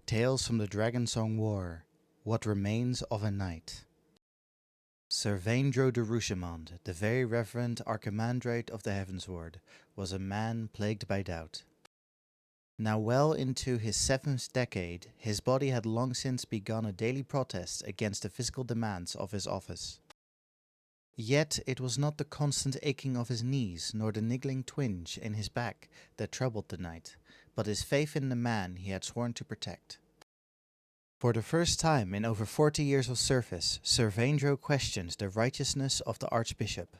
Tales from the Dragonsong War. What Remains of a Knight. Sir Vaindro de Rouchemont, the very reverend Archimandrite of the Heavensward, was a man plagued by doubt. Now well into his 7th decade, his body had long since begun a daily protest against the physical demands of his office. Yet it was not the constant aching of his knees nor the niggling twinge in his back that troubled the knight, but his faith in the man he had sworn to protect. For the first time in over 40 years of service, Sir Vaindro questioned the righteousness of the Archbishop.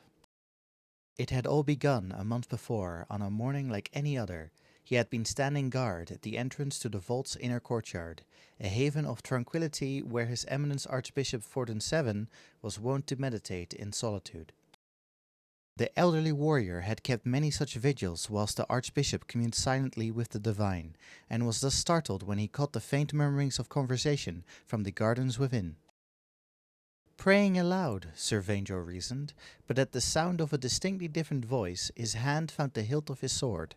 It had all begun a month before, on a morning like any other. He had been standing guard at the entrance to the vault's inner courtyard, a haven of tranquility where His Eminence Archbishop FFXIV was wont to meditate in solitude. The elderly warrior had kept many such vigils whilst the Archbishop communed silently with the divine, and was thus startled when he caught the faint murmurings of conversation from the gardens within. Praying aloud, Sir Vaindro reasoned, but at the sound of a distinctly different voice his hand found the hilt of his sword.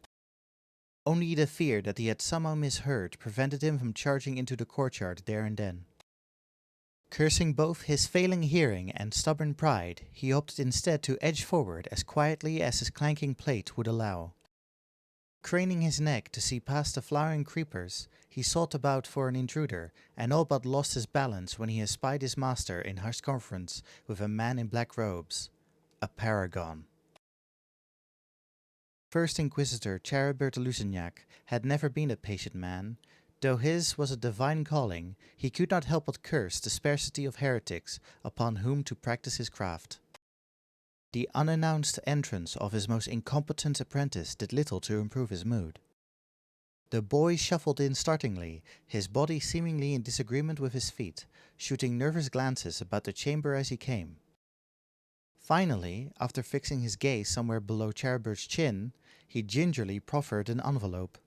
Only the fear that he had somehow misheard prevented him from charging into the courtyard there and then. Cursing both his failing hearing and stubborn pride, he opted instead to edge forward as quietly as his clanking plate would allow. Craning his neck to see past the flowering creepers, he sought about for an intruder, and all but lost his balance when he espied his master in hushed conference with a man in black robes, a paragon. First Inquisitor Charibert de Lusignac had never been a patient man. Though his was a divine calling, he could not help but curse the sparsity of heretics upon whom to practice his craft. The unannounced entrance of his most incompetent apprentice did little to improve his mood. The boy shuffled in startlingly, his body seemingly in disagreement with his feet, shooting nervous glances about the chamber as he came. Finally, after fixing his gaze somewhere below Charibert's chin, he gingerly proffered an envelope.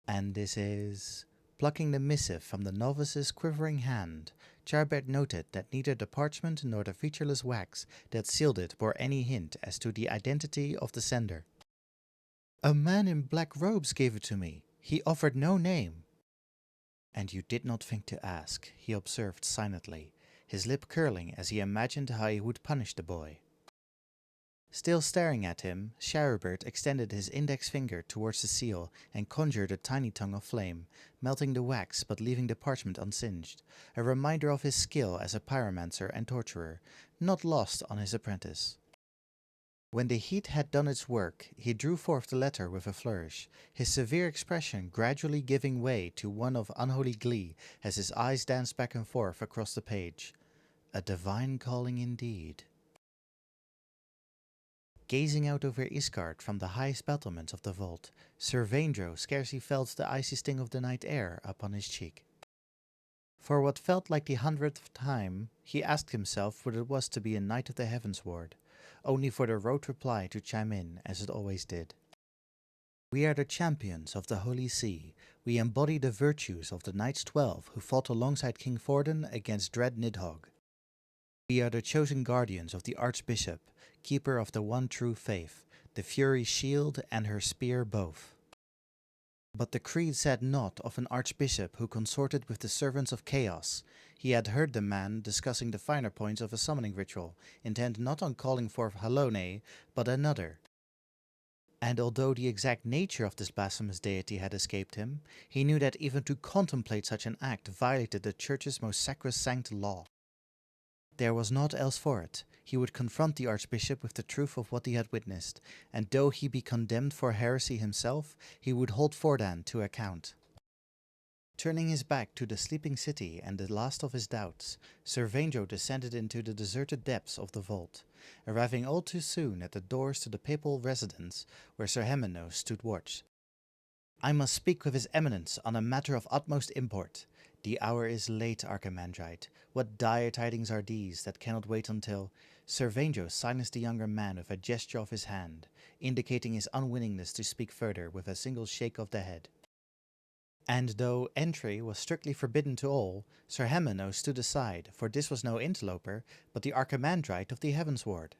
"And this is—" Plucking the missive from the novice's quivering hand, Charibert noted that neither the parchment nor the featureless wax that sealed it bore any hint as to the identity of the sender. "A man in black robes gave it to me. He offered no name." "And you did not think to ask," he observed silently, his lip curling as he imagined how he would punish the boy. Still staring at him, Charibert extended his index finger towards the seal and conjured a tiny tongue of flame, melting the wax but leaving the parchment unsinged, a reminder of his skill as a pyromancer and torturer, not lost on his apprentice. When the heat had done its work, he drew forth the letter with a flourish, his severe expression gradually giving way to one of unholy glee as his eyes danced back and forth across the page. A divine calling indeed. Gazing out over Isgard from the highest battlements of the vault, Sir Vaindro scarcely felt the icy sting of the night air upon his cheek. For what felt like the 100th time, he asked himself what it was to be a knight of the Heavensward, only for the rote reply to chime in, as it always did. "We are the champions of the Holy See. We embody the virtues of the Knights 12 who fought alongside King Forden against dread Nidhogg. We are the chosen guardians of the Archbishop, keeper of the one true faith, the Fury's shield and her spear both." But the creed said naught of an archbishop who consorted with the servants of chaos. He had heard the man discussing the finer points of a summoning ritual, intent not on calling forth Halone, but another. And although the exact nature of this blasphemous deity had escaped him, he knew that even to contemplate such an act violated the Church's most sacrosanct law. There was naught else for it. He would confront the Archbishop with the truth of what he had witnessed, and though he be condemned for heresy himself, he would hold Forden to account. Turning his back to the sleeping city and the last of his doubts, Sir Vaindro descended into the deserted depths of the vault, arriving all too soon at the doors to the papal residence where Sir Hemenno stood watch. "I must speak with His Eminence on a matter of utmost import. The hour is late, Archimandrite. What dire tidings are these that cannot wait until—" Sir Vaindro silenced the younger man with a gesture of his hand, indicating his unwillingness to speak further with a single shake of the head. And though entry was strictly forbidden to all, Sir Hemenno stood aside, for this was no interloper, but the Archimandrite of the Heavensward.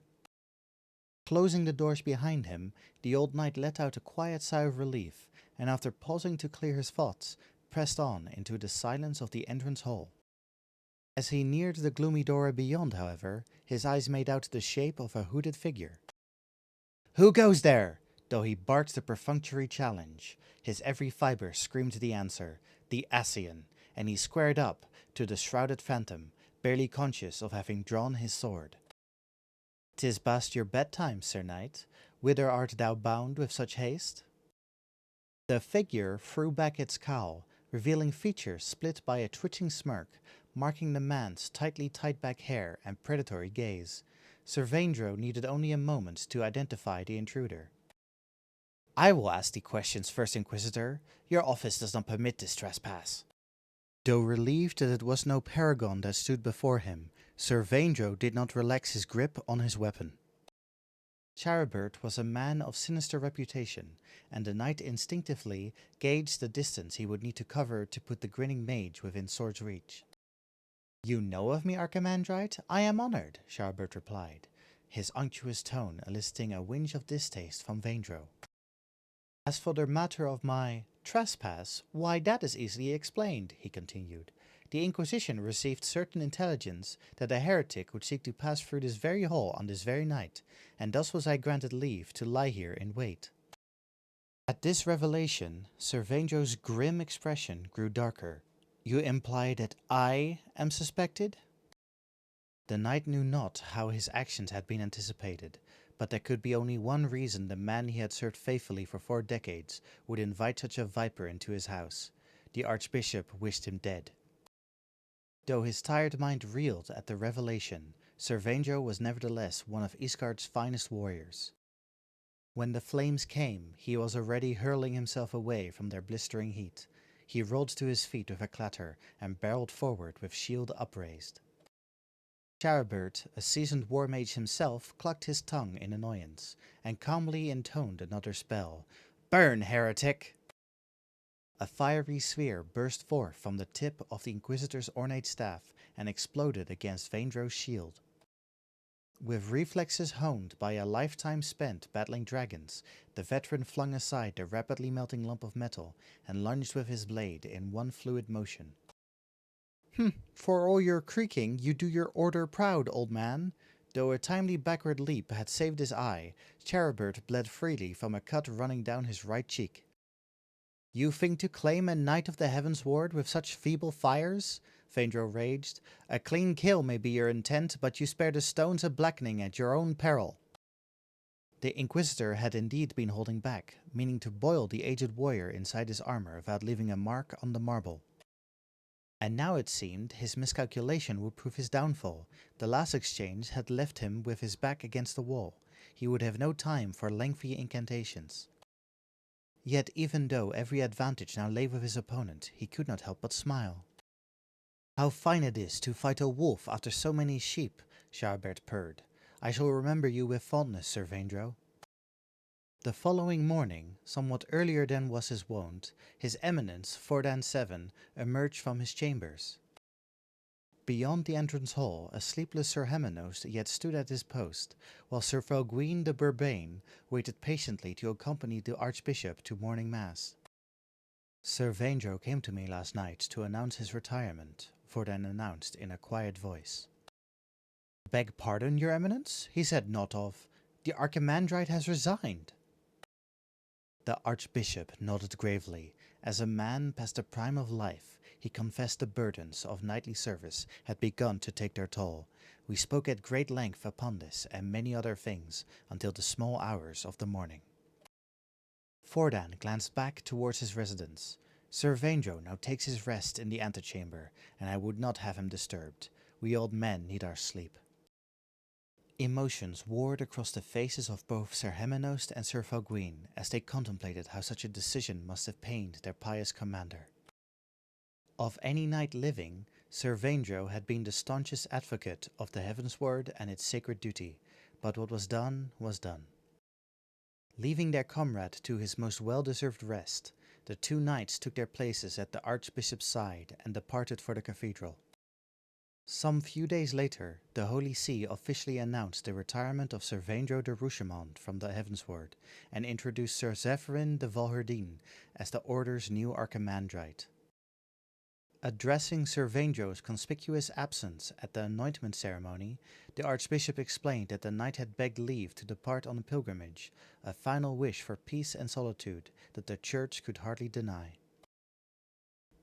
Closing the doors behind him, the old knight let out a quiet sigh of relief, and after pausing to clear his thoughts, pressed on into the silence of the entrance hall. As he neared the gloomy door beyond, however, his eyes made out the shape of a hooded figure. "Who goes there?" Though he barked the perfunctory challenge, his every fibre screamed the answer, the Ascian, and he squared up to the shrouded phantom, barely conscious of having drawn his sword. "'Tis past your bedtime, Sir Knight. Whither art thou bound with such haste?" The figure threw back its cowl, revealing features split by a twitching smirk, marking the man's tightly tied-back hair and predatory gaze. Sir Vaindro needed only a moment to identify the intruder. "I will ask thee questions first, Inquisitor. Your office does not permit this trespass." Though relieved that it was no paragon that stood before him, Sir Vaindro did not relax his grip on his weapon. Charibert was a man of sinister reputation, and the knight instinctively gauged the distance he would need to cover to put the grinning mage within sword's reach. "You know of me, Archimandrite? I am honored," Charibert replied, his unctuous tone eliciting a whinge of distaste from Vaindro. "As for the matter of my trespass, why, that is easily explained," he continued. "The Inquisition received certain intelligence that a heretic would seek to pass through this very hall on this very night, and thus was I granted leave to lie here in wait." At this revelation, Sir Vaindro's grim expression grew darker. "You imply that I am suspected?" The knight knew not how his actions had been anticipated, but there could be only one reason the man he had served faithfully for 4 decades would invite such a viper into his house. The Archbishop wished him dead. Though his tired mind reeled at the revelation, Sir Vaindro was nevertheless one of Isgard's finest warriors. When the flames came, he was already hurling himself away from their blistering heat. He rolled to his feet with a clatter and barreled forward with shield upraised. Charibert, a seasoned war mage himself, clucked his tongue in annoyance, and calmly intoned another spell. "Burn, heretic!" A fiery sphere burst forth from the tip of the Inquisitor's ornate staff and exploded against Vaindro's shield. With reflexes honed by a lifetime spent battling dragons, the veteran flung aside the rapidly melting lump of metal and lunged with his blade in one fluid motion. For all your creaking, you do your order proud, old man." Though a timely backward leap had saved his eye, Charibert bled freely from a cut running down his right cheek. "You think to claim a knight of the Heavensward with such feeble fires?" Vaindro raged. "A clean kill may be your intent, but you spare the stones a blackening at your own peril." The Inquisitor had indeed been holding back, meaning to boil the aged warrior inside his armor without leaving a mark on the marble. And now it seemed his miscalculation would prove his downfall. The last exchange had left him with his back against the wall. He would have no time for lengthy incantations. Yet even though every advantage now lay with his opponent, he could not help but smile. "How fine it is to fight a wolf after so many sheep," Charibert purred. "I shall remember you with fondness, Sir Vaindro." The following morning, somewhat earlier than was his wont, His Eminence Fordan VII emerged from his chambers. Beyond the entrance hall, a sleepless Sir Hemenost yet stood at his post, while Sir Felguin de Bourbane waited patiently to accompany the Archbishop to morning mass. "Sir Vaindro came to me last night to announce his retirement," Fordan announced in a quiet voice. "Beg pardon, Your Eminence?" he said naught of. "The Archimandrite has resigned." The Archbishop nodded gravely. As a man past the prime of life, he confessed the burdens of knightly service had begun to take their toll. We spoke at great length upon this and many other things until the small hours of the morning. Fordan glanced back towards his residence. "Sir Vaindro now takes his rest in the antechamber, and I would not have him disturbed. We old men need our sleep." Emotions warred across the faces of both Sir Hemenost and Sir Felguin as they contemplated how such a decision must have pained their pious commander. Of any knight living, Sir Vaindro had been the staunchest advocate of the Heavensward and its sacred duty, but what was done was done. Leaving their comrade to his most well-deserved rest, the 2 knights took their places at the Archbishop's side and departed for the cathedral. Some few days later, the Holy See officially announced the retirement of Sir Vaindro de Rouchemont from the Heavensward and introduced Sir Zephyrin de Valherdine as the Order's new Archimandrite. Addressing Sir Vaindro's conspicuous absence at the anointment ceremony, the Archbishop explained that the knight had begged leave to depart on a pilgrimage, a final wish for peace and solitude that the Church could hardly deny.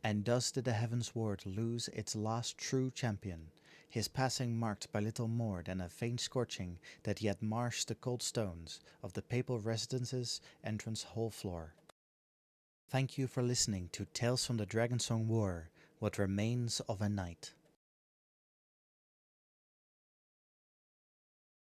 And thus did the Heavensward lose its last true champion, his passing marked by little more than a faint scorching that yet marshed the cold stones of the papal residence's entrance hall floor. Thank you for listening to Tales from the Dragonsong War, What Remains of a Night.